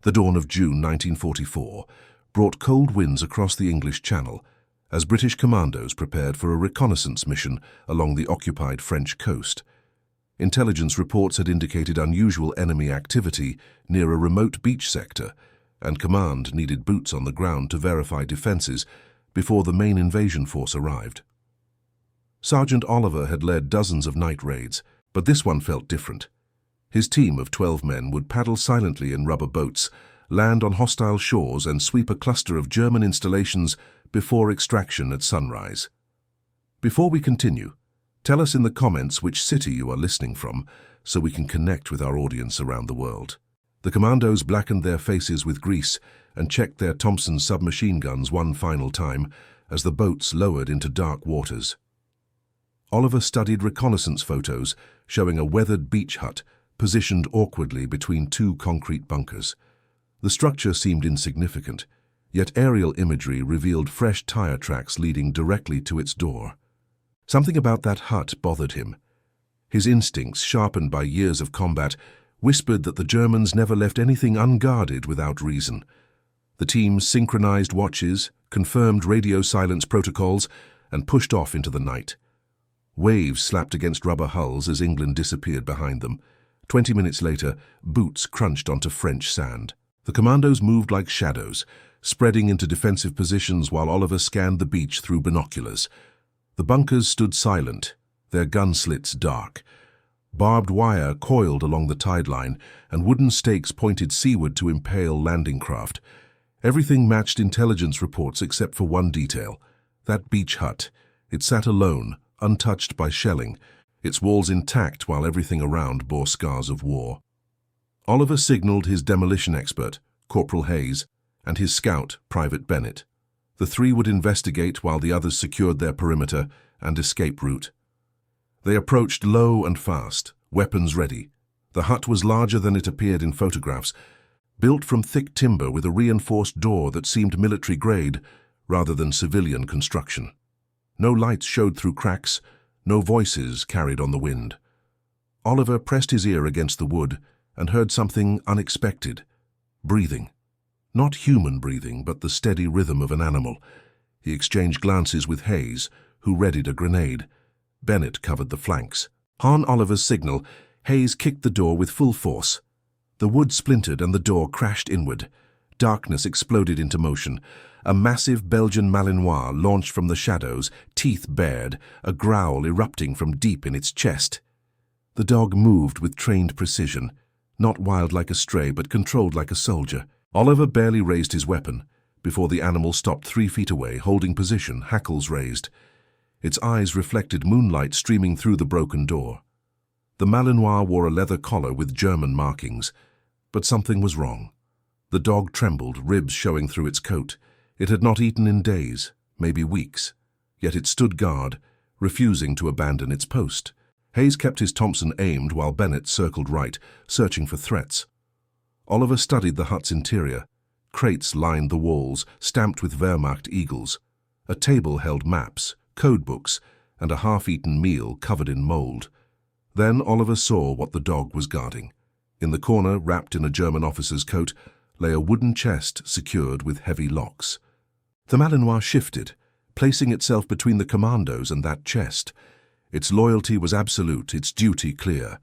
The dawn of June 1944 brought cold winds across the English Channel as British commandos prepared for a reconnaissance mission along the occupied French coast. Intelligence reports had indicated unusual enemy activity near a remote beach sector, and command needed boots on the ground to verify defences before the main invasion force arrived. Sergeant Oliver had led dozens of night raids, but this one felt different. His team of 12 men would paddle silently in rubber boats, land on hostile shores and sweep a cluster of German installations before extraction at sunrise. Before we continue, tell us in the comments which city you are listening from so we can connect with our audience around the world. The commandos blackened their faces with grease and checked their Thompson submachine guns one final time as the boats lowered into dark waters. Oliver studied reconnaissance photos showing a weathered beach hut positioned awkwardly between two concrete bunkers. The structure seemed insignificant, yet aerial imagery revealed fresh tire tracks leading directly to its door. Something about that hut bothered him. His instincts, sharpened by years of combat, whispered that the Germans never left anything unguarded without reason. The team synchronized watches, confirmed radio silence protocols, and pushed off into the night. Waves slapped against rubber hulls as England disappeared behind them. 20 minutes later, boots crunched onto French sand. The commandos moved like shadows, spreading into defensive positions while Oliver scanned the beach through binoculars. The bunkers stood silent, their gun slits dark. Barbed wire coiled along the tide line, and wooden stakes pointed seaward to impale landing craft. Everything matched intelligence reports except for one detail. That beach hut. It sat alone, untouched by shelling, its walls intact while everything around bore scars of war. Oliver signaled his demolition expert, Corporal Hayes, and his scout, Private Bennett. The three would investigate while the others secured their perimeter and escape route. They approached low and fast, weapons ready. The hut was larger than it appeared in photographs, built from thick timber with a reinforced door that seemed military-grade rather than civilian construction. No lights showed through cracks, no voices carried on the wind. Oliver pressed his ear against the wood and heard something unexpected. Breathing. Not human breathing, but the steady rhythm of an animal. He exchanged glances with Hayes, who readied a grenade. Bennett covered the flanks. On Oliver's signal, Hayes kicked the door with full force. The wood splintered and the door crashed inward. Darkness exploded into motion. A massive Belgian Malinois launched from the shadows, teeth bared, a growl erupting from deep in its chest. The dog moved with trained precision, not wild like a stray but controlled like a soldier. Oliver barely raised his weapon before the animal stopped 3 feet away, holding position, hackles raised. Its eyes reflected moonlight streaming through the broken door. The Malinois wore a leather collar with German markings, but something was wrong. The dog trembled, ribs showing through its coat. It had not eaten in days, maybe weeks, yet it stood guard, refusing to abandon its post. Hayes kept his Thompson aimed while Bennett circled right, searching for threats. Oliver studied the hut's interior. Crates lined the walls, stamped with Wehrmacht eagles. A table held maps, code books, and a half-eaten meal covered in mold. Then Oliver saw what the dog was guarding. In the corner, wrapped in a German officer's coat, lay a wooden chest secured with heavy locks. The Malinois shifted, placing itself between the commandos and that chest. Its loyalty was absolute, its duty clear.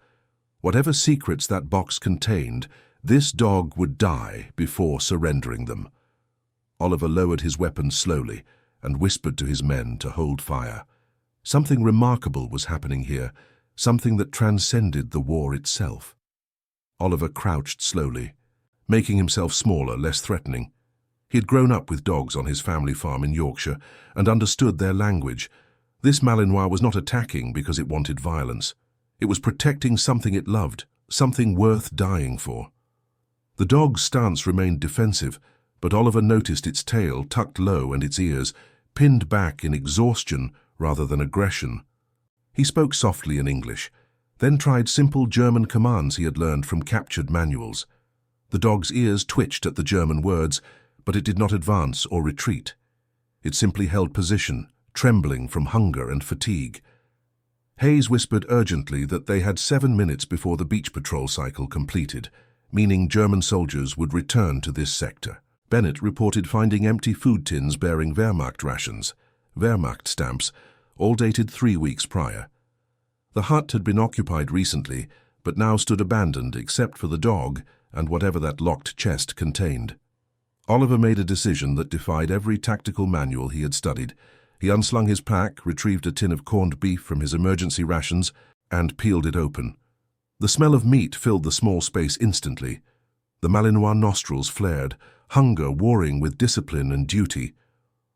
Whatever secrets that box contained, this dog would die before surrendering them. Oliver lowered his weapon slowly and whispered to his men to hold fire. Something remarkable was happening here, something that transcended the war itself. Oliver crouched slowly, making himself smaller, less threatening. He had grown up with dogs on his family farm in Yorkshire and understood their language. This Malinois was not attacking because it wanted violence. It was protecting something it loved, something worth dying for. The dog's stance remained defensive, but Oliver noticed its tail tucked low and its ears pinned back in exhaustion rather than aggression. He spoke softly in English, then tried simple German commands he had learned from captured manuals. The dog's ears twitched at the German words, but it did not advance or retreat. It simply held position, trembling from hunger and fatigue. Hayes whispered urgently that they had 7 minutes before the beach patrol cycle completed, meaning German soldiers would return to this sector. Bennett reported finding empty food tins bearing Wehrmacht rations, Wehrmacht stamps, all dated 3 weeks prior. The hut had been occupied recently, but now stood abandoned except for the dog and whatever that locked chest contained. Oliver made a decision that defied every tactical manual he had studied. He unslung his pack, retrieved a tin of corned beef from his emergency rations, and peeled it open. The smell of meat filled the small space instantly. The Malinois nostrils flared, hunger warring with discipline and duty.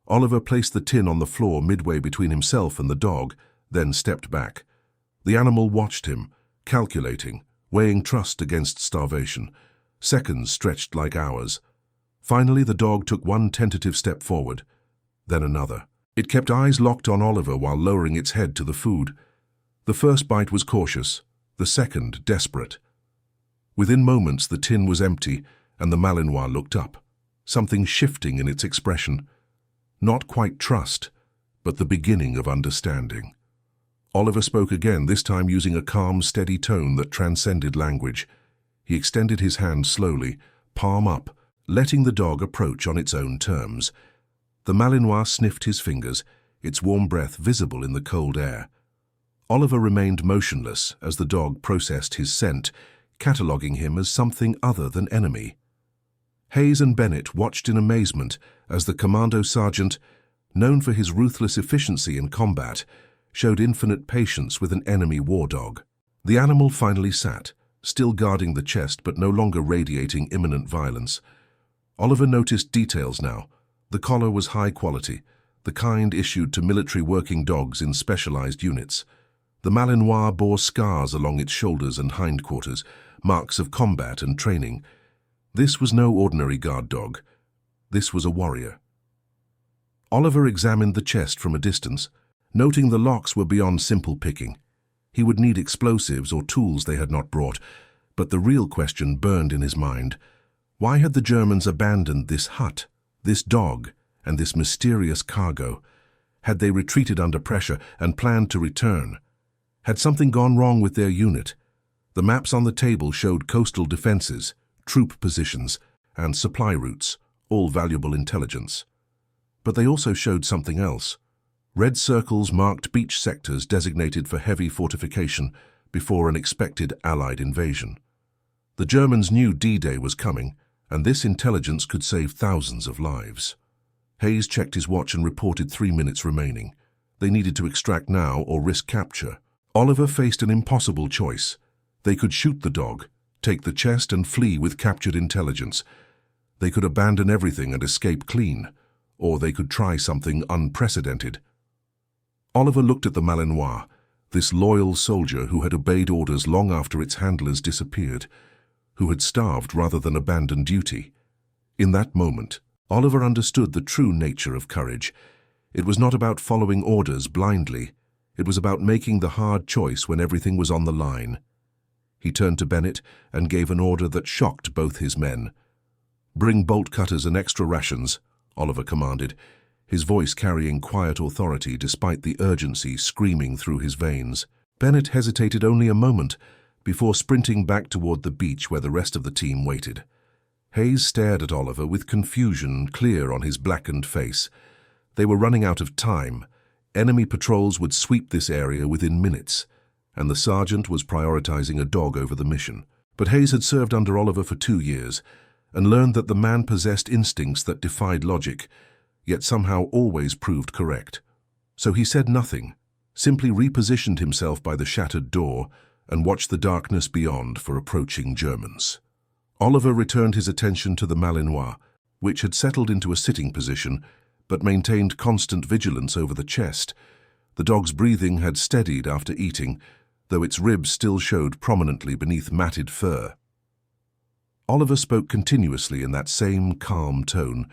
Oliver placed the tin on the floor midway between himself and the dog, then stepped back. The animal watched him, calculating, weighing trust against starvation. Seconds stretched like hours. Finally, the dog took one tentative step forward, then another. It kept eyes locked on Oliver while lowering its head to the food. The first bite was cautious, the second desperate. Within moments, the tin was empty, and the Malinois looked up, something shifting in its expression. Not quite trust, but the beginning of understanding. Oliver spoke again, this time using a calm, steady tone that transcended language. He extended his hand slowly, palm up, letting the dog approach on its own terms. The Malinois sniffed his fingers, its warm breath visible in the cold air. Oliver remained motionless as the dog processed his scent, cataloguing him as something other than enemy. Hayes and Bennett watched in amazement as the commando sergeant, known for his ruthless efficiency in combat, showed infinite patience with an enemy war dog. The animal finally sat, still guarding the chest but no longer radiating imminent violence. Oliver noticed details now. The collar was high quality, the kind issued to military working dogs in specialized units. The Malinois bore scars along its shoulders and hindquarters, marks of combat and training. This was no ordinary guard dog. This was a warrior. Oliver examined the chest from a distance, noting the locks were beyond simple picking. He would need explosives or tools they had not brought, but the real question burned in his mind. Why had the Germans abandoned this hut, this dog, and this mysterious cargo? Had they retreated under pressure and planned to return? Had something gone wrong with their unit? The maps on the table showed coastal defenses, troop positions, and supply routes, all valuable intelligence. But they also showed something else. Red circles marked beach sectors designated for heavy fortification before an expected Allied invasion. The Germans knew D-Day was coming, and this intelligence could save thousands of lives. Hayes checked his watch and reported 3 minutes remaining. They needed to extract now or risk capture. Oliver faced an impossible choice. They could shoot the dog, take the chest and flee with captured intelligence. They could abandon everything and escape clean, or they could try something unprecedented. Oliver looked at the Malinois, this loyal soldier who had obeyed orders long after its handlers disappeared, who had starved rather than abandoned duty. In that moment, Oliver understood the true nature of courage. It was not about following orders blindly. It was about making the hard choice when everything was on the line. He turned to Bennett and gave an order that shocked both his men. "Bring bolt cutters and extra rations," Oliver commanded, his voice carrying quiet authority despite the urgency screaming through his veins. Bennett hesitated only a moment before sprinting back toward the beach where the rest of the team waited. Hayes stared at Oliver with confusion clear on his blackened face. They were running out of time. Enemy patrols would sweep this area within minutes, and the sergeant was prioritizing a dog over the mission. But Hayes had served under Oliver for 2 years and learned that the man possessed instincts that defied logic, yet somehow always proved correct. So he said nothing, simply repositioned himself by the shattered door and watched the darkness beyond for approaching Germans. Oliver returned his attention to the Malinois, which had settled into a sitting position but maintained constant vigilance over the chest. The dog's breathing had steadied after eating, though its ribs still showed prominently beneath matted fur. Oliver spoke continuously in that same calm tone,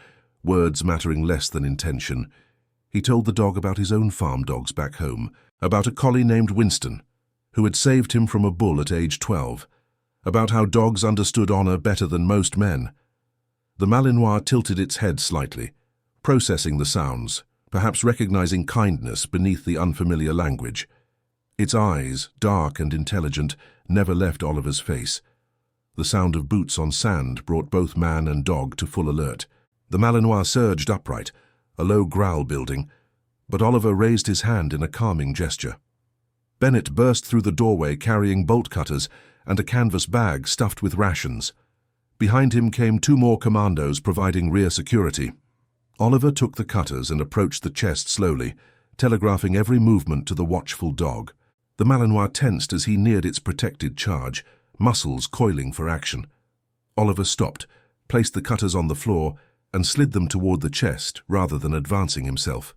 words mattering less than intention. He told the dog about his own farm dogs back home, about a collie named Winston, who had saved him from a bull at age 12, about how dogs understood honor better than most men. The Malinois tilted its head slightly, processing the sounds, perhaps recognizing kindness beneath the unfamiliar language. Its eyes, dark and intelligent, never left Oliver's face. The sound of boots on sand brought both man and dog to full alert. The Malinois surged upright, a low growl building, but Oliver raised his hand in a calming gesture. Bennett burst through the doorway carrying bolt cutters and a canvas bag stuffed with rations. Behind him came 2 more commandos providing rear security. Oliver took the cutters and approached the chest slowly, telegraphing every movement to the watchful dog. The Malinois tensed as he neared its protected charge, muscles coiling for action. Oliver stopped, placed the cutters on the floor, and slid them toward the chest rather than advancing himself.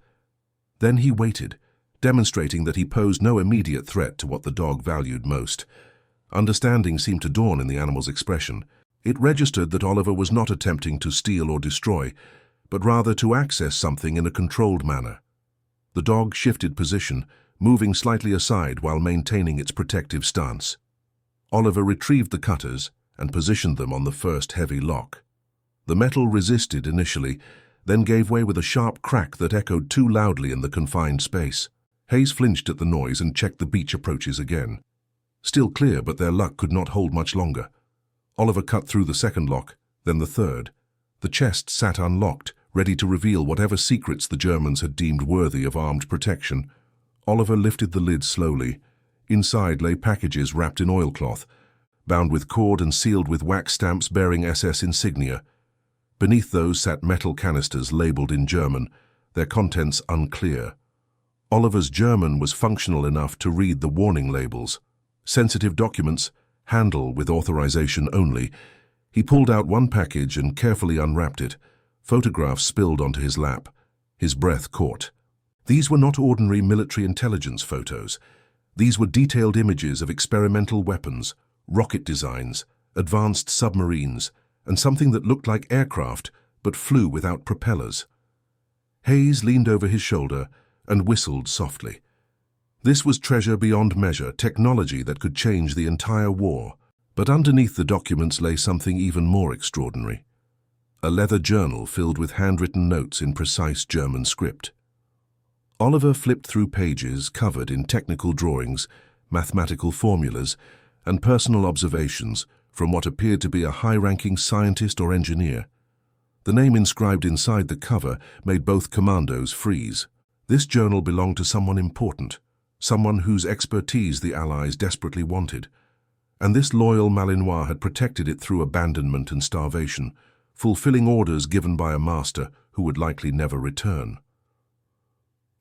Then he waited, demonstrating that he posed no immediate threat to what the dog valued most. Understanding seemed to dawn in the animal's expression. It registered that Oliver was not attempting to steal or destroy, but rather to access something in a controlled manner. The dog shifted position, moving slightly aside while maintaining its protective stance. Oliver retrieved the cutters and positioned them on the first heavy lock. The metal resisted initially, then gave way with a sharp crack that echoed too loudly in the confined space. Hayes flinched at the noise and checked the beach approaches again. Still clear, but their luck could not hold much longer. Oliver cut through the second lock, then the third. The chest sat unlocked, ready to reveal whatever secrets the Germans had deemed worthy of armed protection. Oliver lifted the lid slowly. Inside lay packages wrapped in oilcloth, bound with cord and sealed with wax stamps bearing SS insignia. Beneath those sat metal canisters labeled in German, their contents unclear. Oliver's German was functional enough to read the warning labels. Sensitive documents, handle with authorization only. He pulled out one package and carefully unwrapped it. Photographs spilled onto his lap. His breath caught. These were not ordinary military intelligence photos. These were detailed images of experimental weapons, rocket designs, advanced submarines, and something that looked like aircraft but flew without propellers. Hayes leaned over his shoulder and whistled softly. This was treasure beyond measure, technology that could change the entire war. But underneath the documents lay something even more extraordinary. A leather journal filled with handwritten notes in precise German script. Oliver flipped through pages covered in technical drawings, mathematical formulas, and personal observations from what appeared to be a high-ranking scientist or engineer. The name inscribed inside the cover made both commandos freeze. This journal belonged to someone important, someone whose expertise the Allies desperately wanted. And this loyal Malinois had protected it through abandonment and starvation, fulfilling orders given by a master who would likely never return.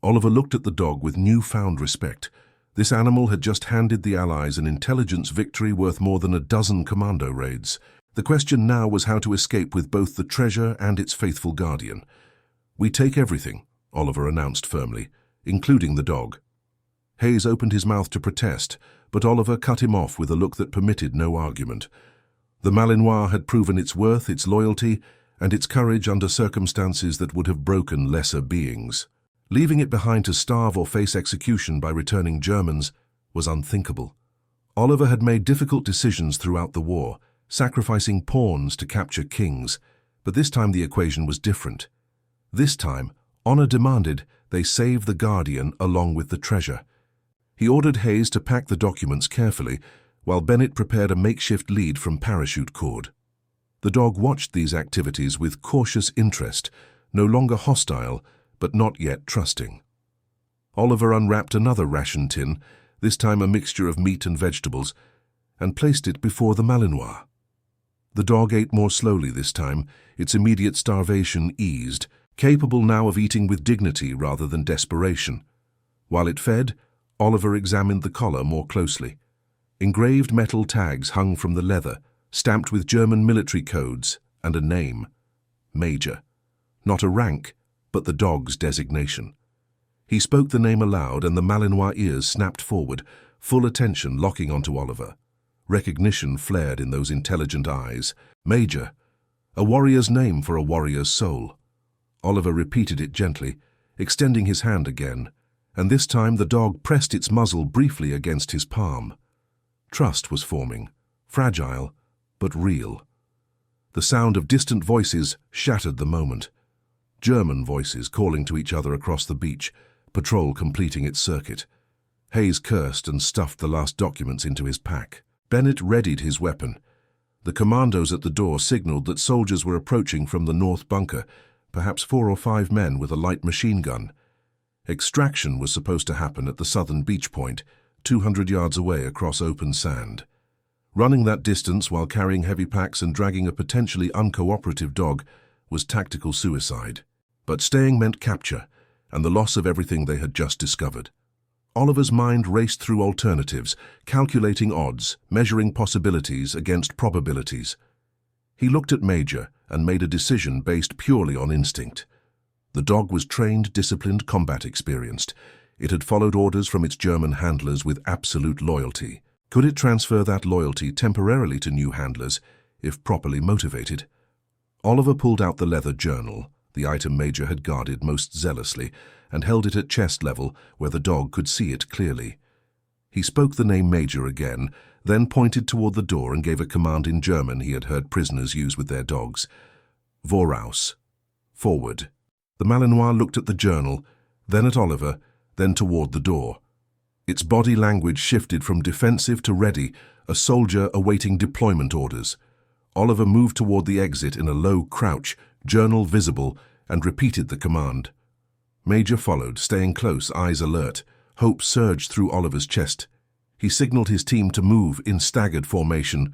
Oliver looked at the dog with newfound respect. This animal had just handed the Allies an intelligence victory worth more than a dozen commando raids. The question now was how to escape with both the treasure and its faithful guardian. "We take everything," Oliver announced firmly, "including the dog." Hayes opened his mouth to protest, but Oliver cut him off with a look that permitted no argument. The Malinois had proven its worth, its loyalty, and its courage under circumstances that would have broken lesser beings. Leaving it behind to starve or face execution by returning Germans was unthinkable. Oliver had made difficult decisions throughout the war, sacrificing pawns to capture kings, but this time the equation was different. This time, honor demanded they save the Guardian along with the treasure. He ordered Hayes to pack the documents carefully, while Bennett prepared a makeshift lead from parachute cord. The dog watched these activities with cautious interest, no longer hostile, but not yet trusting. Oliver unwrapped another ration tin, this time a mixture of meat and vegetables, and placed it before the Malinois. The dog ate more slowly this time, its immediate starvation eased, capable now of eating with dignity rather than desperation. While it fed, Oliver examined the collar more closely. Engraved metal tags hung from the leather, stamped with German military codes and a name, Major. Not a rank, but the dog's designation. He spoke the name aloud and the Malinois ears snapped forward, full attention locking onto Oliver. Recognition flared in those intelligent eyes. Major, a warrior's name for a warrior's soul. Oliver repeated it gently, extending his hand again, and this time the dog pressed its muzzle briefly against his palm. Trust was forming, fragile, but real. The sound of distant voices shattered the moment. German voices calling to each other across the beach, patrol completing its circuit. Hayes cursed and stuffed the last documents into his pack. Bennett readied his weapon. The commandos at the door signaled that soldiers were approaching from the north bunker, perhaps 4 or 5 men with a light machine gun. Extraction was supposed to happen at the southern beach point, 200 yards away across open sand. Running that distance while carrying heavy packs and dragging a potentially uncooperative dog was tactical suicide. But staying meant capture and the loss of everything they had just discovered. Oliver's mind raced through alternatives, calculating odds, measuring possibilities against probabilities. He looked at Major and made a decision based purely on instinct. The dog was trained, disciplined, combat experienced. It had followed orders from its German handlers with absolute loyalty. Could it transfer that loyalty temporarily to new handlers, if properly motivated? Oliver pulled out the leather journal, the item Major had guarded most zealously, and held it at chest level where the dog could see it clearly. He spoke the name Major again, then pointed toward the door and gave a command in German he had heard prisoners use with their dogs. Voraus. Forward. The Malinois looked at the journal, then at Oliver, then toward the door. Its body language shifted from defensive to ready, a soldier awaiting deployment orders. Oliver moved toward the exit in a low crouch, journal visible, and repeated the command. Major followed, staying close, eyes alert. Hope surged through Oliver's chest. He signaled his team to move in staggered formation,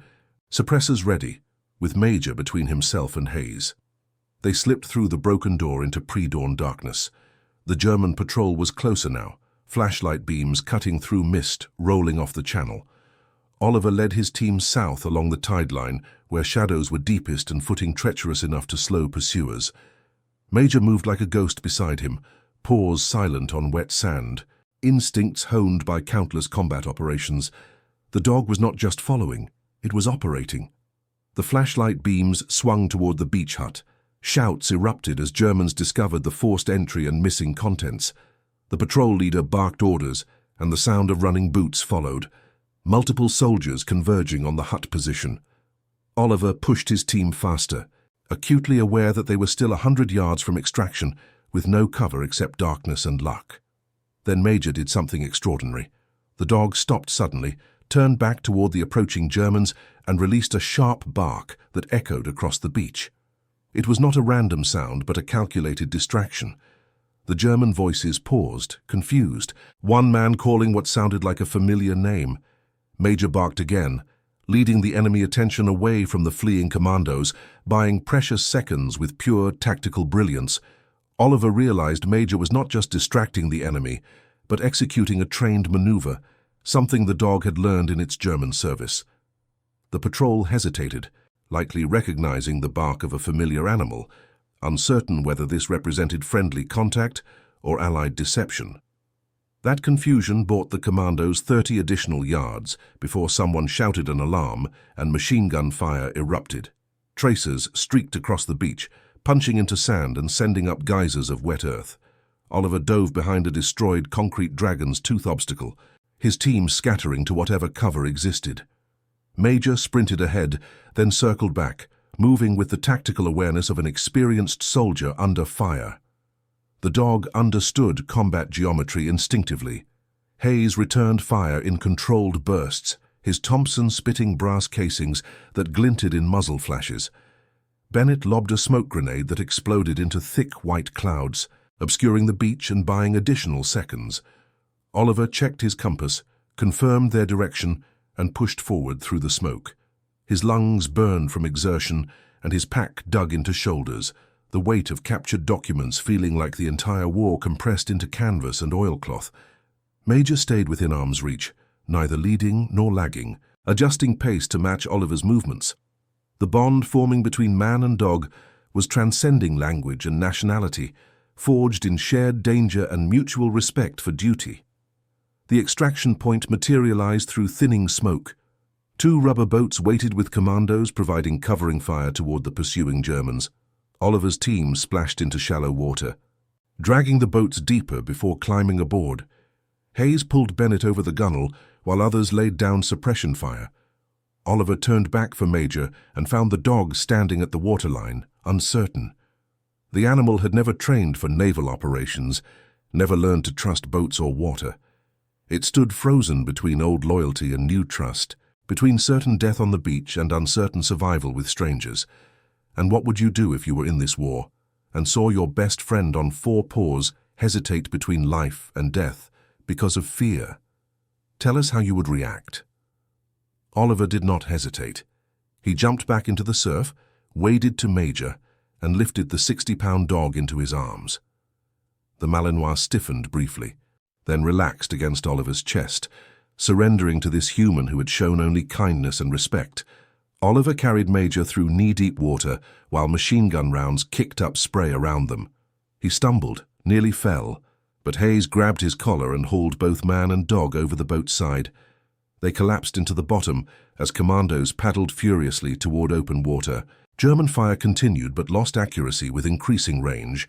suppressors ready, with Major between himself and Hayes. They slipped through the broken door into pre-dawn darkness. The German patrol was closer now, flashlight beams cutting through mist, rolling off the channel. Oliver led his team south along the tide line, where shadows were deepest and footing treacherous enough to slow pursuers. Major moved like a ghost beside him, paws silent on wet sand, instincts honed by countless combat operations. The dog was not just following, it was operating. The flashlight beams swung toward the beach hut. Shouts erupted as Germans discovered the forced entry and missing contents. The patrol leader barked orders, and the sound of running boots followed. Multiple soldiers converging on the hut position. Oliver pushed his team faster, acutely aware that they were still 100 yards from extraction, with no cover except darkness and luck. Then Major did something extraordinary. The dog stopped suddenly, turned back toward the approaching Germans, and released a sharp bark that echoed across the beach. It was not a random sound, but a calculated distraction. The German voices paused, confused, one man calling what sounded like a familiar name. Major barked again, leading the enemy attention away from the fleeing commandos, buying precious seconds with pure tactical brilliance. Oliver realized Major was not just distracting the enemy, but executing a trained maneuver, something the dog had learned in its German service. The patrol hesitated, likely recognizing the bark of a familiar animal, uncertain whether this represented friendly contact or allied deception. That confusion bought the commandos 30 additional yards before someone shouted an alarm and machine gun fire erupted. Tracers streaked across the beach, punching into sand and sending up geysers of wet earth. Oliver dove behind a destroyed concrete dragon's tooth obstacle, his team scattering to whatever cover existed. Major sprinted ahead, then circled back, moving with the tactical awareness of an experienced soldier under fire. The dog understood combat geometry instinctively. Hayes returned fire in controlled bursts, his Thompson spitting brass casings that glinted in muzzle flashes. Bennett lobbed a smoke grenade that exploded into thick white clouds, obscuring the beach and buying additional seconds. Oliver checked his compass, confirmed their direction, and pushed forward through the smoke. His lungs burned from exertion, and his pack dug into shoulders, the weight of captured documents feeling like the entire war compressed into canvas and oilcloth. Major stayed within arm's reach, neither leading nor lagging, adjusting pace to match Oliver's movements. The bond forming between man and dog was transcending language and nationality, forged in shared danger and mutual respect for duty. The extraction point materialized through thinning smoke. 2 rubber boats waited with commandos providing covering fire toward the pursuing Germans. Oliver's team splashed into shallow water, dragging the boats deeper before climbing aboard. Hayes pulled Bennett over the gunwale while others laid down suppression fire. Oliver turned back for Major and found the dog standing at the waterline, uncertain. The animal had never trained for naval operations, never learned to trust boats or water. It stood frozen between old loyalty and new trust, between certain death on the beach and uncertain survival with strangers. And what would you do if you were in this war and saw your best friend on four paws hesitate between life and death because of fear? Tell us how you would react. Oliver did not hesitate. He jumped back into the surf, waded to Major, and lifted the 60-pound dog into his arms. The Malinois stiffened briefly, then relaxed against Oliver's chest, surrendering to this human who had shown only kindness and respect. Oliver carried Major through knee-deep water while machine gun rounds kicked up spray around them. He stumbled, nearly fell, but Hayes grabbed his collar and hauled both man and dog over the boat's side. They collapsed into the bottom as Commandos paddled furiously toward open water. German fire continued but lost accuracy with increasing range.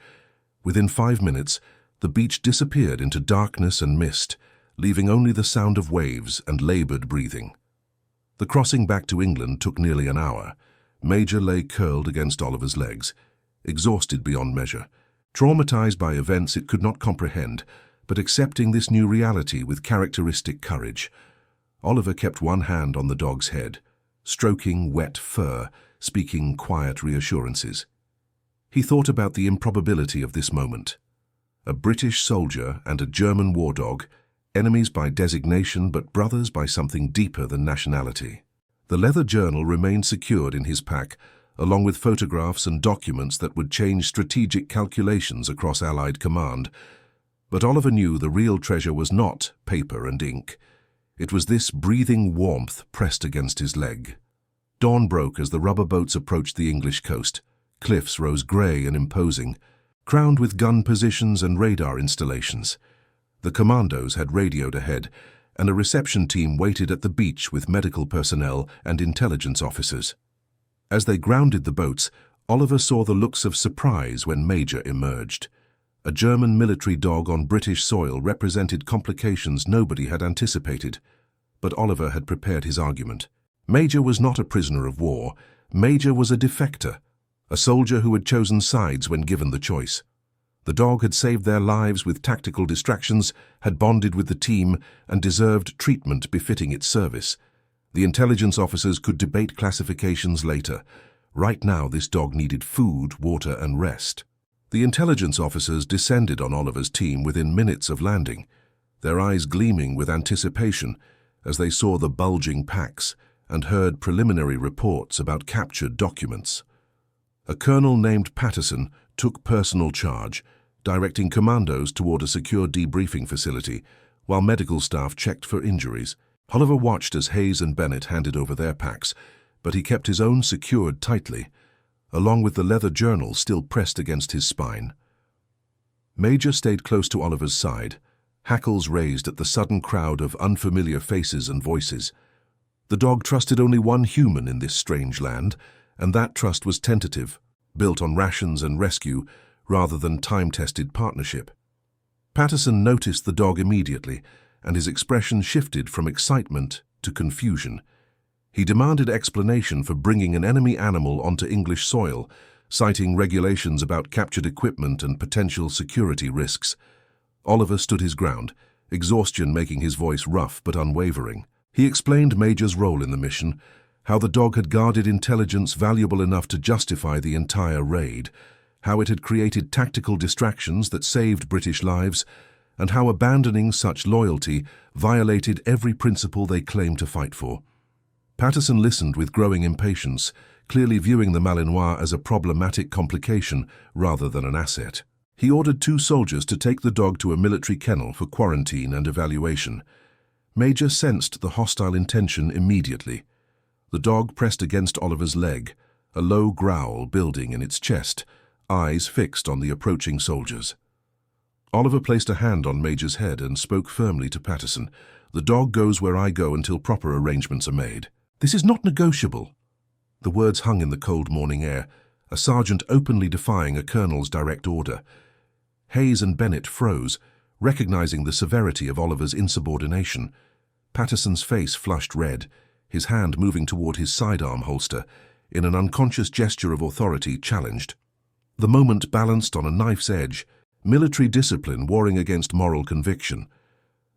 Within 5 minutes, the beach disappeared into darkness and mist, leaving only the sound of waves and labored breathing. The crossing back to England took nearly an hour. Major lay curled against Oliver's legs, exhausted beyond measure, traumatized by events it could not comprehend, but accepting this new reality with characteristic courage. Oliver kept one hand on the dog's head, stroking wet fur, speaking quiet reassurances. He thought about the improbability of this moment. A British soldier and a German war dog, enemies by designation but brothers by something deeper than nationality. The leather journal remained secured in his pack, along with photographs and documents that would change strategic calculations across Allied command. But Oliver knew the real treasure was not paper and ink. It was this breathing warmth pressed against his leg. Dawn broke as the rubber boats approached the English coast. Cliffs rose grey and imposing, crowned with gun positions and radar installations. The Commandos had radioed ahead, and a reception team waited at the beach with medical personnel and intelligence officers. As they grounded the boats, Oliver saw the looks of surprise when Major emerged. A German military dog on British soil represented complications nobody had anticipated, but Oliver had prepared his argument. Major was not a prisoner of war. Major was a defector, a soldier who had chosen sides when given the choice. The dog had saved their lives with tactical distractions, had bonded with the team, and deserved treatment befitting its service. The intelligence officers could debate classifications later. Right now, this dog needed food, water, and rest. The intelligence officers descended on Oliver's team within minutes of landing, their eyes gleaming with anticipation as they saw the bulging packs and heard preliminary reports about captured documents. A colonel named Patterson took personal charge, directing Commandos toward a secure debriefing facility, while medical staff checked for injuries. Oliver watched as Hayes and Bennett handed over their packs, but he kept his own secured tightly, along with the leather journal still pressed against his spine. Major stayed close to Oliver's side, hackles raised at the sudden crowd of unfamiliar faces and voices. The dog trusted only one human in this strange land, and that trust was tentative, built on rations and rescue rather than time-tested partnership. Patterson noticed the dog immediately, and his expression shifted from excitement to confusion. He demanded explanation for bringing an enemy animal onto English soil, citing regulations about captured equipment and potential security risks. Oliver stood his ground, exhaustion making his voice rough but unwavering. He explained Major's role in the mission, how the dog had guarded intelligence valuable enough to justify the entire raid, how it had created tactical distractions that saved British lives, and how abandoning such loyalty violated every principle they claimed to fight for. Patterson listened with growing impatience, clearly viewing the Malinois as a problematic complication rather than an asset. He ordered 2 soldiers to take the dog to a military kennel for quarantine and evaluation. Major sensed the hostile intention immediately. The dog pressed against Oliver's leg, a low growl building in its chest, eyes fixed on the approaching soldiers. Oliver placed a hand on Major's head and spoke firmly to Patterson. "The dog goes where I go until proper arrangements are made." "This is not negotiable." The words hung in the cold morning air, a sergeant openly defying a colonel's direct order. Hayes and Bennett froze, recognizing the severity of Oliver's insubordination. Patterson's face flushed red, his hand moving toward his sidearm holster, in an unconscious gesture of authority challenged. The moment balanced on a knife's edge, military discipline warring against moral conviction.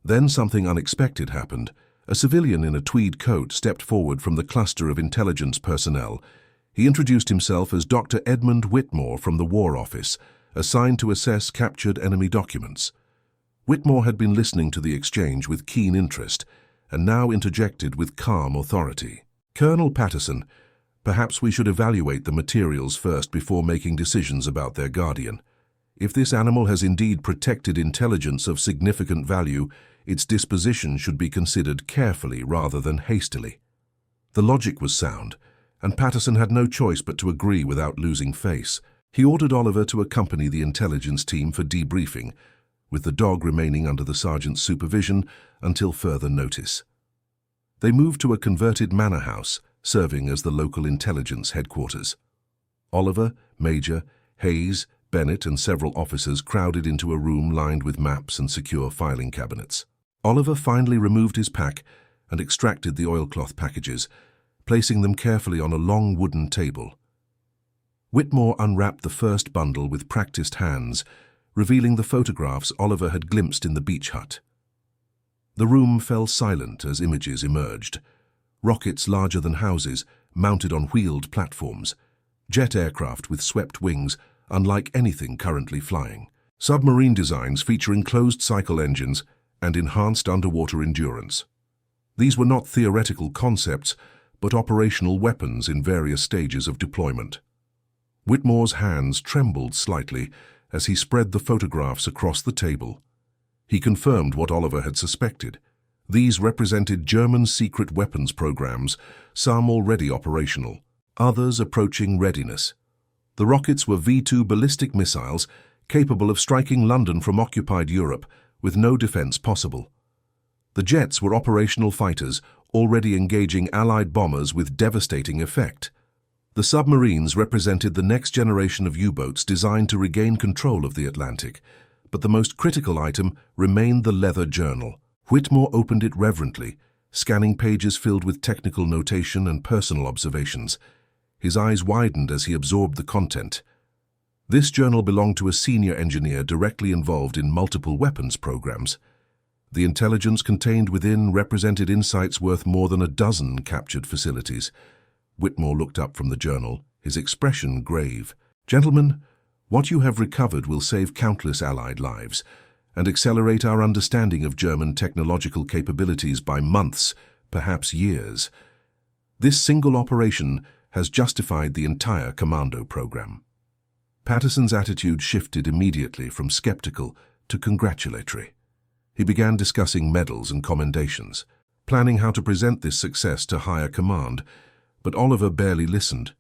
Then something unexpected happened, A civilian in a tweed coat stepped forward from the cluster of intelligence personnel. He introduced himself as Dr. Edmund Whitmore from the War Office, assigned to assess captured enemy documents. Whitmore had been listening to the exchange with keen interest, and now interjected with calm authority. "Colonel Patterson, perhaps we should evaluate the materials first before making decisions about their guardian. If this animal has indeed protected intelligence of significant value, its disposition should be considered carefully rather than hastily." The logic was sound, and Patterson had no choice but to agree without losing face. He ordered Oliver to accompany the intelligence team for debriefing, with the dog remaining under the sergeant's supervision until further notice. They moved to a converted manor house, serving as the local intelligence headquarters. Oliver, Major, Hayes, Bennett and several officers crowded into a room lined with maps and secure filing cabinets. Oliver finally removed his pack and extracted the oilcloth packages, placing them carefully on a long wooden table. Whitmore unwrapped the first bundle with practiced hands, revealing the photographs Oliver had glimpsed in the beach hut. The room fell silent as images emerged. Rockets larger than houses, mounted on wheeled platforms. Jet aircraft with swept wings, unlike anything currently flying. Submarine designs featuring closed-cycle engines and enhanced underwater endurance. These were not theoretical concepts, but operational weapons in various stages of deployment. Whitmore's hands trembled slightly as he spread the photographs across the table. He confirmed what Oliver had suspected. These represented German secret weapons programs, some already operational, others approaching readiness. The rockets were V-2 ballistic missiles capable of striking London from occupied Europe with no defense possible. The jets were operational fighters already engaging Allied bombers with devastating effect. The submarines represented the next generation of U-boats designed to regain control of the Atlantic, but the most critical item remained the leather journal. Whitmore opened it reverently, scanning pages filled with technical notation and personal observations. His eyes widened as he absorbed the content. This journal belonged to a senior engineer directly involved in multiple weapons programs. The intelligence contained within represented insights worth more than a dozen captured facilities. Whitmore looked up from the journal, his expression grave. "Gentlemen, what you have recovered will save countless Allied lives and accelerate our understanding of German technological capabilities by months, perhaps years. This single operation has justified the entire Commando program." Patterson's attitude shifted immediately from skeptical to congratulatory. He began discussing medals and commendations, planning how to present this success to higher command, but Oliver barely listened.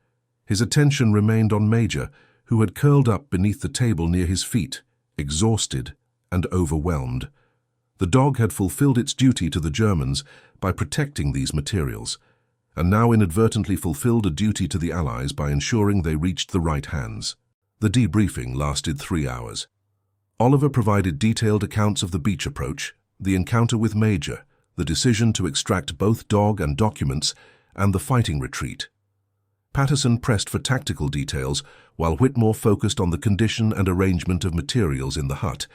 His attention remained on Major, who had curled up beneath the table near his feet, exhausted and overwhelmed. The dog had fulfilled its duty to the Germans by protecting these materials, and now inadvertently fulfilled a duty to the Allies by ensuring they reached the right hands. The debriefing lasted 3 hours. Oliver provided detailed accounts of the beach approach, the encounter with Major, the decision to extract both dog and documents, and the fighting retreat. Patterson pressed for tactical details, while Whitmore focused on the condition and arrangement of materials in the hut,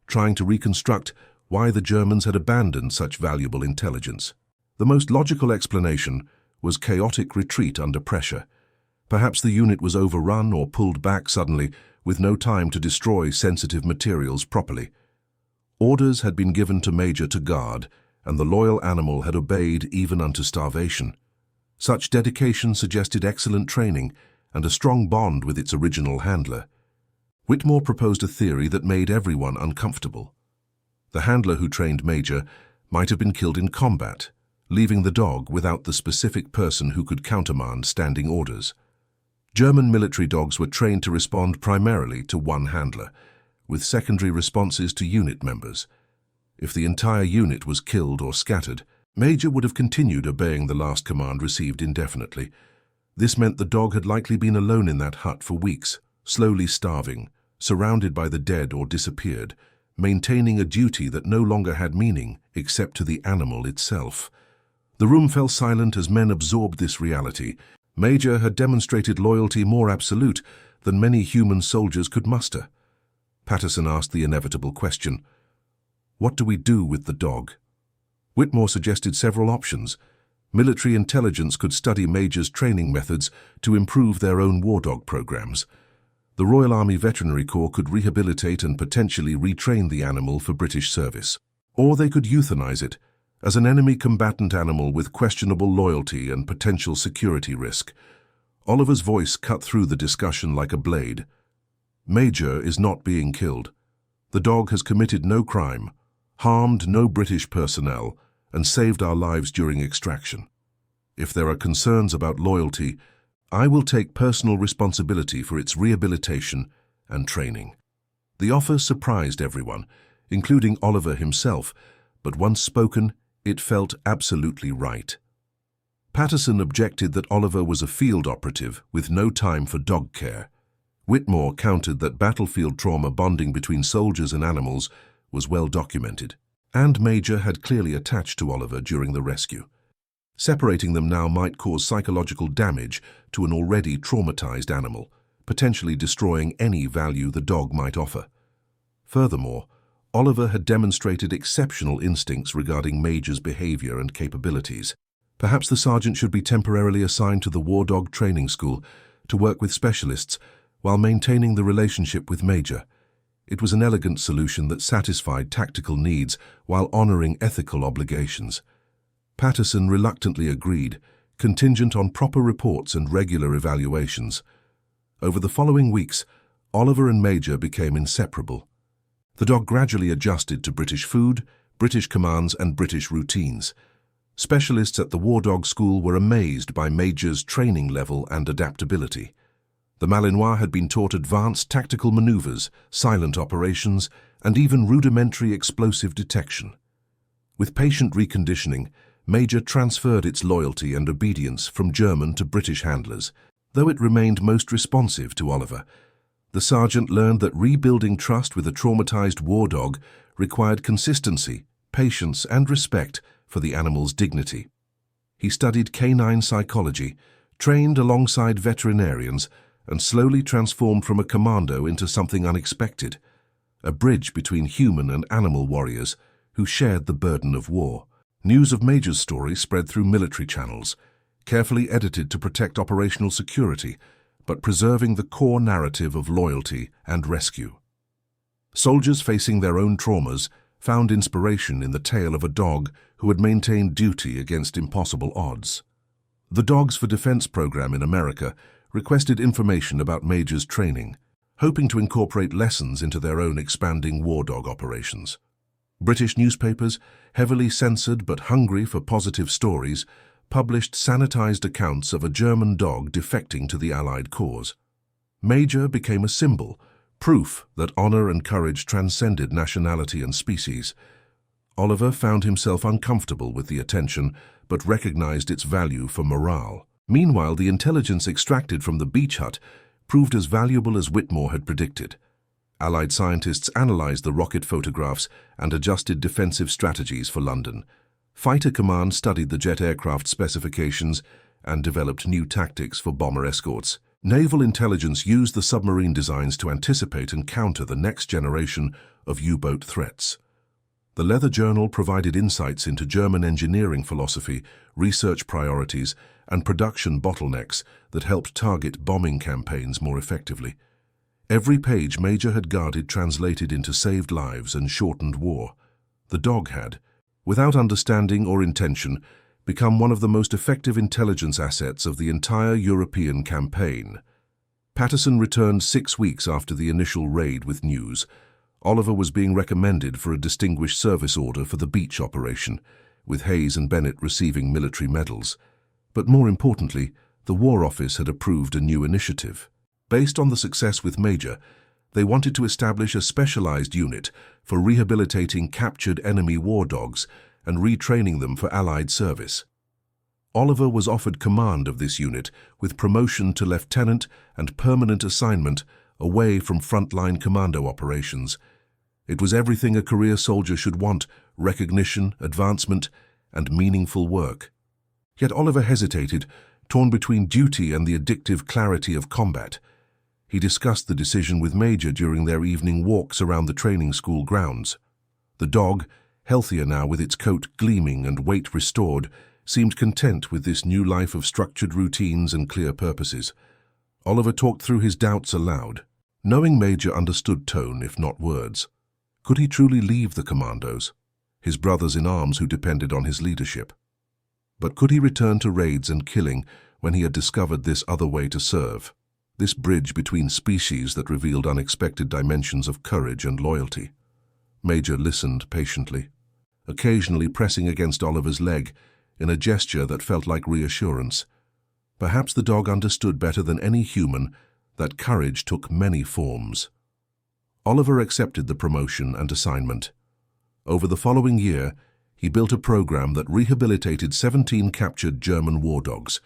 trying to reconstruct why the Germans had abandoned such valuable intelligence. The most logical explanation was chaotic retreat under pressure. Perhaps the unit was overrun or pulled back suddenly, with no time to destroy sensitive materials properly. Orders had been given to Major to guard, and the loyal animal had obeyed even unto starvation. Such dedication suggested excellent training and a strong bond with its original handler. Whitmore proposed a theory that made everyone uncomfortable. The handler who trained Major might have been killed in combat, leaving the dog without the specific person who could countermand standing orders. German military dogs were trained to respond primarily to one handler, with secondary responses to unit members. If the entire unit was killed or scattered, Major would have continued obeying the last command received indefinitely. This meant the dog had likely been alone in that hut for weeks, slowly starving, surrounded by the dead or disappeared, maintaining a duty that no longer had meaning except to the animal itself. The room fell silent as men absorbed this reality. Major had demonstrated loyalty more absolute than many human soldiers could muster. Patterson asked the inevitable question, "What do we do with the dog?" Whitmore suggested several options. Military intelligence could study Major's training methods to improve their own war dog programs. The Royal Army Veterinary Corps could rehabilitate and potentially retrain the animal for British service. Or they could euthanize it, as an enemy combatant animal with questionable loyalty and potential security risk. Oliver's voice cut through the discussion like a blade. Major is not being killed. The dog has committed no crime, harmed no British personnel, and saved our lives during extraction. If there are concerns about loyalty, I will take personal responsibility for its rehabilitation and training. The offer surprised everyone, including Oliver himself, but once spoken, it felt absolutely right. Patterson objected that Oliver was a field operative with no time for dog care. Whitmore countered that battlefield trauma bonding between soldiers and animals was well documented, and Major had clearly attached to Oliver during the rescue. Separating them now might cause psychological damage to an already traumatized animal, potentially destroying any value the dog might offer. Furthermore, Oliver had demonstrated exceptional instincts regarding Major's behavior and capabilities. Perhaps the sergeant should be temporarily assigned to the War Dog Training School to work with specialists while maintaining the relationship with Major. It was an elegant solution that satisfied tactical needs while honoring ethical obligations. Patterson reluctantly agreed, contingent on proper reports and regular evaluations. Over the following weeks, Oliver and Major became inseparable. The dog gradually adjusted to British food, British commands, and British routines. Specialists at the War Dog School were amazed by Major's training level and adaptability. The Malinois had been taught advanced tactical maneuvers, silent operations, and even rudimentary explosive detection. With patient reconditioning, Major transferred its loyalty and obedience from German to British handlers, though it remained most responsive to Oliver. The sergeant learned that rebuilding trust with a traumatized war dog required consistency, patience, and respect for the animal's dignity. He studied canine psychology, trained alongside veterinarians, and slowly transformed from a commando into something unexpected, a bridge between human and animal warriors who shared the burden of war. News of Major's story spread through military channels, carefully edited to protect operational security, but preserving the core narrative of loyalty and rescue. Soldiers facing their own traumas found inspiration in the tale of a dog who had maintained duty against impossible odds. The Dogs for Defense program in America requested information about Major's training, hoping to incorporate lessons into their own expanding war dog operations. British newspapers, heavily censored but hungry for positive stories, published sanitized accounts of a German dog defecting to the Allied cause. Major became a symbol, proof that honor and courage transcended nationality and species. Oliver found himself uncomfortable with the attention, but recognized its value for morale. Meanwhile, the intelligence extracted from the beach hut proved as valuable as Whitmore had predicted. Allied scientists analyzed the rocket photographs and adjusted defensive strategies for London. Fighter Command studied the jet aircraft specifications and developed new tactics for bomber escorts. Naval intelligence used the submarine designs to anticipate and counter the next generation of U-boat threats. The Leather Journal provided insights into German engineering philosophy, research priorities, and production bottlenecks that helped target bombing campaigns more effectively. Every page Major had guarded translated into saved lives and shortened war. The dog had, without understanding or intention, become one of the most effective intelligence assets of the entire European campaign. Patterson returned 6 weeks after the initial raid with news. Oliver was being recommended for a Distinguished Service Order for the beach operation, with Hayes and Bennett receiving military medals. But more importantly, the War Office had approved a new initiative. Based on the success with Major, they wanted to establish a specialized unit for rehabilitating captured enemy war dogs and retraining them for Allied service. Oliver was offered command of this unit with promotion to lieutenant and permanent assignment away from frontline commando operations. It was everything a career soldier should want: recognition, advancement, and meaningful work. Yet Oliver hesitated, torn between duty and the addictive clarity of combat. He discussed the decision with Major during their evening walks around the training school grounds. The dog, healthier now with its coat gleaming and weight restored, seemed content with this new life of structured routines and clear purposes. Oliver talked through his doubts aloud. Knowing Major understood tone, if not words. Could he truly leave the Commandos, his brothers in arms who depended on his leadership? But could he return to raids and killing when he had discovered this other way to serve, this bridge between species that revealed unexpected dimensions of courage and loyalty? Major listened patiently, occasionally pressing against Oliver's leg in a gesture that felt like reassurance. Perhaps the dog understood better than any human that courage took many forms. Oliver accepted the promotion and assignment. Over the following year, he built a program that rehabilitated 17 captured German war dogs,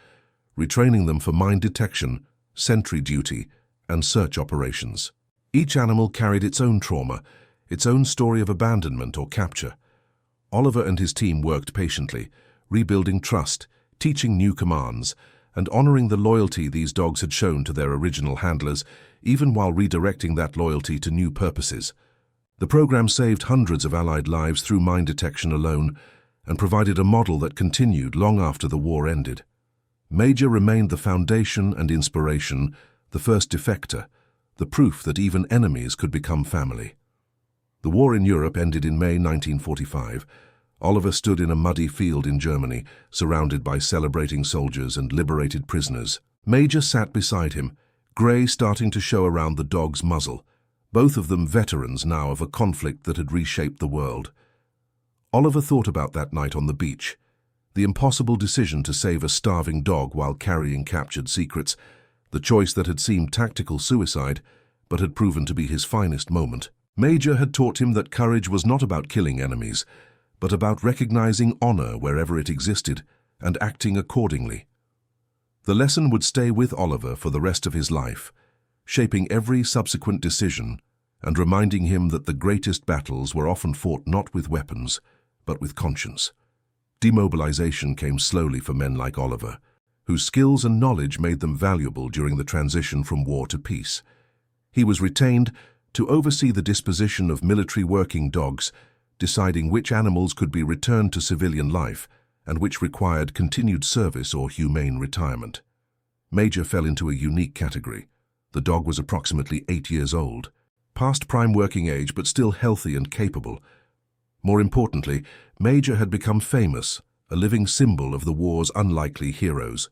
retraining them for mine detection, sentry duty, and search operations. Each animal carried its own trauma, its own story of abandonment or capture. Oliver and his team worked patiently, rebuilding trust, teaching new commands, and honoring the loyalty these dogs had shown to their original handlers, even while redirecting that loyalty to new purposes. The program saved hundreds of Allied lives through mine detection alone and provided a model that continued long after the war ended. Major remained the foundation and inspiration, the first defector, the proof that even enemies could become family. The war in Europe ended in May 1945. Oliver stood in a muddy field in Germany, surrounded by celebrating soldiers and liberated prisoners. Major sat beside him, grey starting to show around the dog's muzzle, both of them veterans now of a conflict that had reshaped the world. Oliver thought about that night on the beach, the impossible decision to save a starving dog while carrying captured secrets, the choice that had seemed tactical suicide, but had proven to be his finest moment. Major had taught him that courage was not about killing enemies, but about recognizing honor wherever it existed and acting accordingly. The lesson would stay with Oliver for the rest of his life, shaping every subsequent decision and reminding him that the greatest battles were often fought not with weapons, but with conscience. Demobilization came slowly for men like Oliver, whose skills and knowledge made them valuable during the transition from war to peace. He was retained to oversee the disposition of military working dogs, deciding which animals could be returned to civilian life and which required continued service or humane retirement. Major fell into a unique category. The dog was approximately 8 years old, past prime working age but still healthy and capable. More importantly, Major had become famous, a living symbol of the war's unlikely heroes.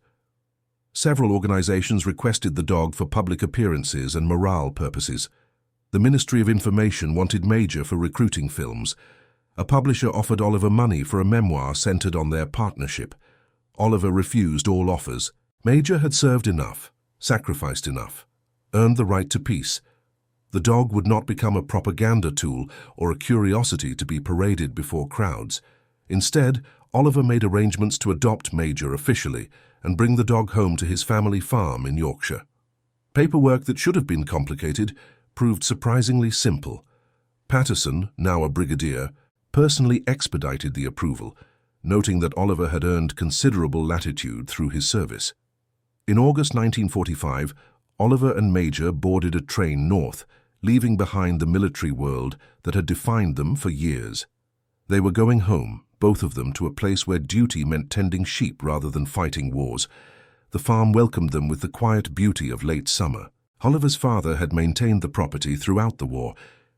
Several organizations requested the dog for public appearances and morale purposes. The Ministry of Information wanted Major for recruiting films. A publisher offered Oliver money for a memoir centered on their partnership. Oliver refused all offers. Major had served enough, sacrificed enough, earned the right to peace. The dog would not become a propaganda tool or a curiosity to be paraded before crowds. Instead, Oliver made arrangements to adopt Major officially and bring the dog home to his family farm in Yorkshire. Paperwork that should have been complicated proved surprisingly simple. Patterson, now a brigadier, personally expedited the approval, noting that Oliver had earned considerable latitude through his service. In August 1945, Oliver and Major boarded a train north, leaving behind the military world that had defined them for years. They were going home, both of them, to a place where duty meant tending sheep rather than fighting wars. The farm welcomed them with the quiet beauty of late summer. Oliver's father had maintained the property throughout the war,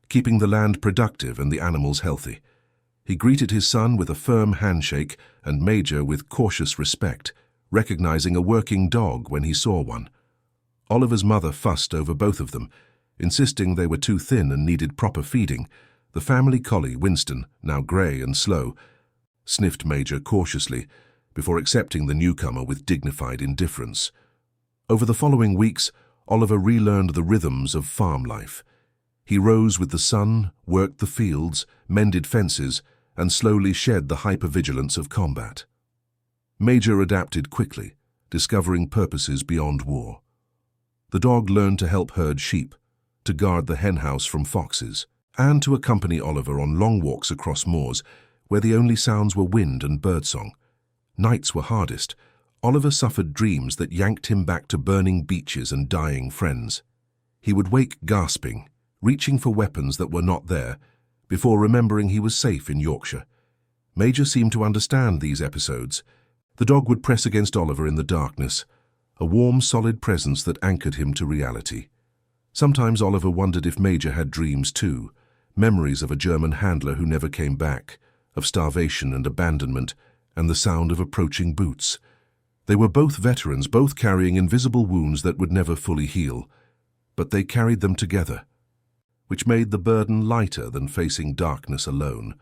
keeping the land productive and the animals healthy. He greeted his son with a firm handshake and Major with cautious respect, recognizing a working dog when he saw one. Oliver's mother fussed over both of them, insisting they were too thin and needed proper feeding. The family collie, Winston, now grey and slow, sniffed Major cautiously before accepting the newcomer with dignified indifference. Over the following weeks, Oliver relearned the rhythms of farm life. He rose with the sun, worked the fields, mended fences, and slowly shed the hypervigilance of combat. Major adapted quickly, discovering purposes beyond war. The dog learned to help herd sheep, to guard the henhouse from foxes, and to accompany Oliver on long walks across moors, where the only sounds were wind and birdsong. Nights were hardest. Oliver suffered dreams that yanked him back to burning beaches and dying friends. He would wake gasping, reaching for weapons that were not there, before remembering he was safe in Yorkshire. Major seemed to understand these episodes. The dog would press against Oliver in the darkness, a warm, solid presence that anchored him to reality. Sometimes Oliver wondered if Major had dreams too, memories of a German handler who never came back, of starvation and abandonment, and the sound of approaching boots. They were both veterans, both carrying invisible wounds that would never fully heal, but they carried them together, which made the burden lighter than facing darkness alone.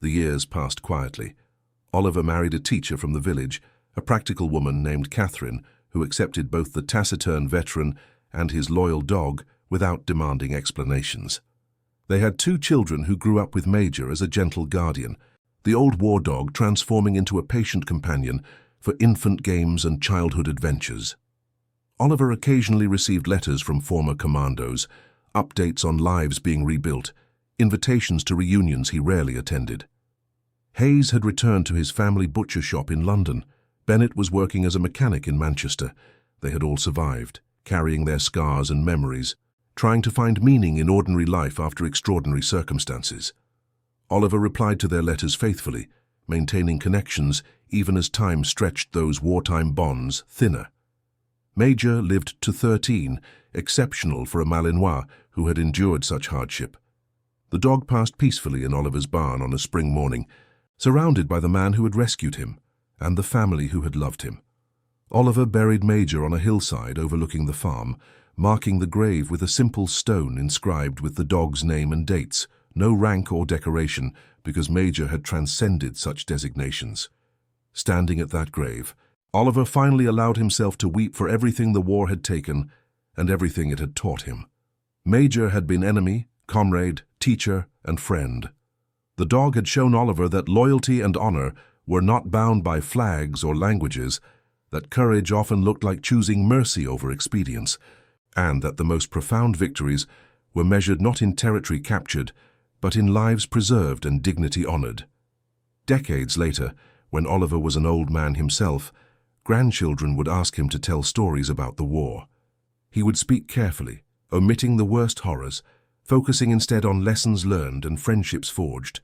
The years passed quietly. Oliver married a teacher from the village, a practical woman named Catherine, who accepted both the taciturn veteran and his loyal dog without demanding explanations. They had 2 children who grew up with Major as a gentle guardian, the old war dog transforming into a patient companion for infant games and childhood adventures. Oliver occasionally received letters from former commandos, updates on lives being rebuilt, invitations to reunions he rarely attended. Hayes had returned to his family butcher shop in London. Bennett was working as a mechanic in Manchester. They had all survived, carrying their scars and memories, trying to find meaning in ordinary life after extraordinary circumstances. Oliver replied to their letters faithfully, maintaining connections even as time stretched those wartime bonds thinner. Major lived to 13, exceptional for a Malinois who had endured such hardship. The dog passed peacefully in Oliver's barn on a spring morning, surrounded by the man who had rescued him and the family who had loved him. Oliver buried Major on a hillside overlooking the farm, marking the grave with a simple stone inscribed with the dog's name and dates, no rank or decoration, because Major had transcended such designations. Standing at that grave, Oliver finally allowed himself to weep for everything the war had taken and everything it had taught him. Major had been enemy, comrade, teacher, and friend. The dog had shown Oliver that loyalty and honor were not bound by flags or languages, that courage often looked like choosing mercy over expedience, and that the most profound victories were measured not in territory captured, but in lives preserved and dignity honored. Decades later, when Oliver was an old man himself, grandchildren would ask him to tell stories about the war. He would speak carefully, omitting the worst horrors, focusing instead on lessons learned and friendships forged.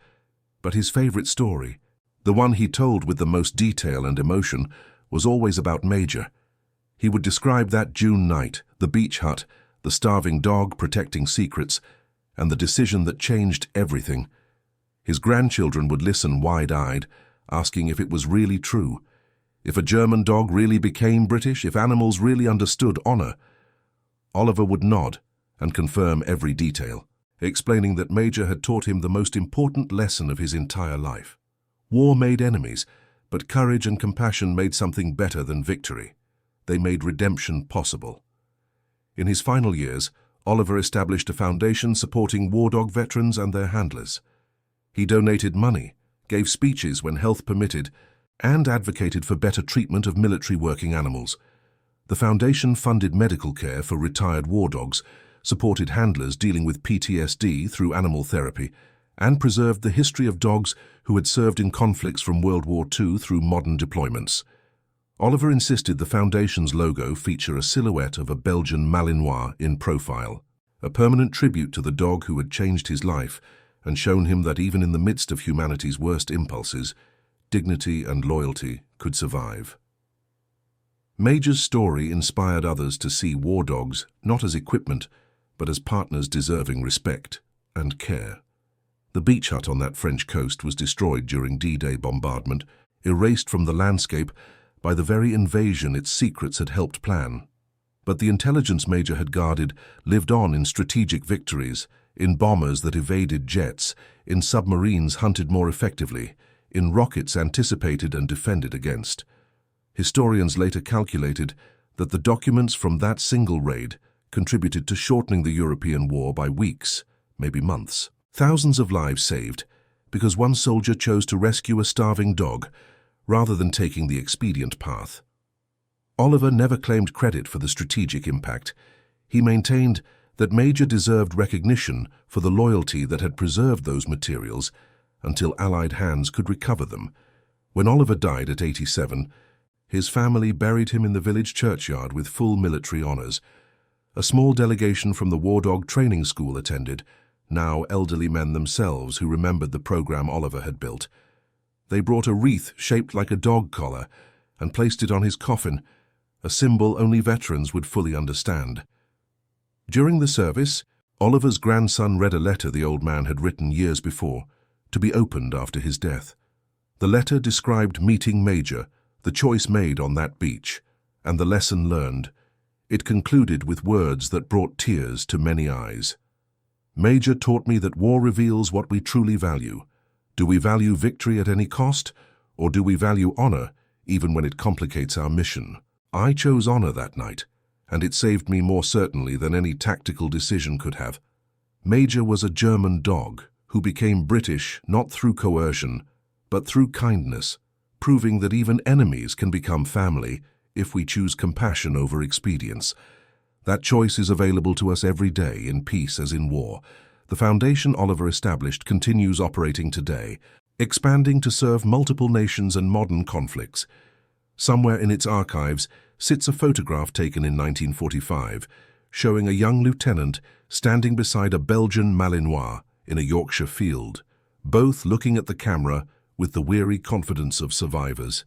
But his favorite story, the one he told with the most detail and emotion, was always about Major. He would describe that June night, the beach hut, the starving dog protecting secrets, and the decision that changed everything. His grandchildren would listen wide-eyed, asking if it was really true, if a German dog really became British, if animals really understood honor. Oliver would nod and confirm every detail, explaining that Major had taught him the most important lesson of his entire life. War made enemies, but courage and compassion made something better than victory. They made redemption possible. In his final years, Oliver established a foundation supporting war dog veterans and their handlers. He donated money, gave speeches when health permitted, and advocated for better treatment of military working animals. The foundation funded medical care for retired war dogs, supported handlers dealing with PTSD through animal therapy, and preserved the history of dogs who had served in conflicts from World War II through modern deployments. Oliver insisted the foundation's logo feature a silhouette of a Belgian Malinois in profile, a permanent tribute to the dog who had changed his life and shown him that even in the midst of humanity's worst impulses, dignity and loyalty could survive. Major's story inspired others to see war dogs not as equipment, but as partners deserving respect and care. The beach hut on that French coast was destroyed during D-Day bombardment, erased from the landscape by the very invasion its secrets had helped plan. But the intelligence Major had guarded lived on in strategic victories, in bombers that evaded jets, in submarines hunted more effectively, in rockets anticipated and defended against. Historians later calculated that the documents from that single raid contributed to shortening the European war by weeks, maybe months. Thousands of lives saved because one soldier chose to rescue a starving dog rather than taking the expedient path. Oliver never claimed credit for the strategic impact. He maintained that Major deserved recognition for the loyalty that had preserved those materials until Allied hands could recover them. When Oliver died at 87, his family buried him in the village churchyard with full military honors. A small delegation from the War Dog Training School attended, now elderly men themselves who remembered the program Oliver had built. They brought a wreath shaped like a dog collar and placed it on his coffin, a symbol only veterans would fully understand. During the service, Oliver's grandson read a letter the old man had written years before, to be opened after his death. The letter described meeting Major, the choice made on that beach, and the lesson learned. It concluded with words that brought tears to many eyes. Major taught me that war reveals what we truly value. Do we value victory at any cost, or do we value honor, even when it complicates our mission? I chose honor that night, and it saved me more certainly than any tactical decision could have. Major was a German dog who became British not through coercion, but through kindness, proving that even enemies can become family if we choose compassion over expedience. That choice is available to us every day, in peace as in war. The foundation Oliver established continues operating today, expanding to serve multiple nations and modern conflicts. Somewhere in its archives sits a photograph taken in 1945, showing a young lieutenant standing beside a Belgian Malinois in a Yorkshire field, both looking at the camera with the weary confidence of survivors.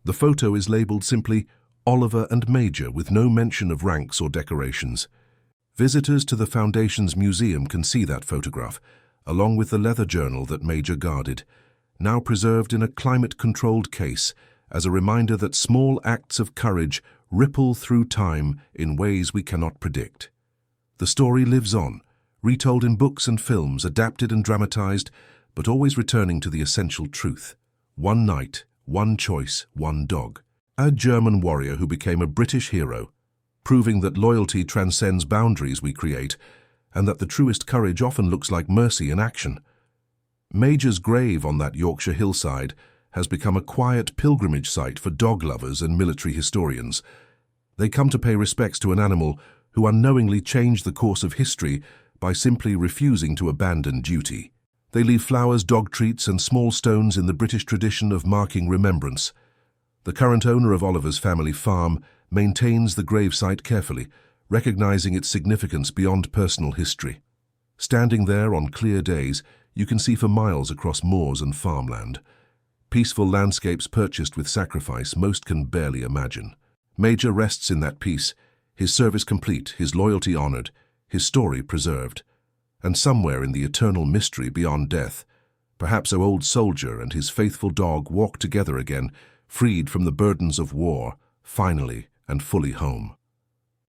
The photo is labeled simply Oliver and Major, with no mention of ranks or decorations. Visitors to the Foundation's museum can see that photograph, along with the leather journal that Major guarded, now preserved in a climate-controlled case, as a reminder that small acts of courage ripple through time in ways we cannot predict. The story lives on, retold in books and films, adapted and dramatized, but always returning to the essential truth. One night, one choice, one dog. A German warrior who became a British hero, proving that loyalty transcends boundaries we create, and that the truest courage often looks like mercy in action. Major's grave on that Yorkshire hillside has become a quiet pilgrimage site for dog lovers and military historians. They come to pay respects to an animal who unknowingly changed the course of history by simply refusing to abandon duty. They leave flowers, dog treats, and small stones in the British tradition of marking remembrance. The current owner of Oliver's family farm maintains the gravesite carefully, recognizing its significance beyond personal history. Standing there on clear days, you can see for miles across moors and farmland. Peaceful landscapes purchased with sacrifice most can barely imagine. Major rests in that peace, his service complete, his loyalty honored, his story preserved. And somewhere in the eternal mystery beyond death, perhaps our old soldier and his faithful dog walk together again, freed from the burdens of war, finally and fully home.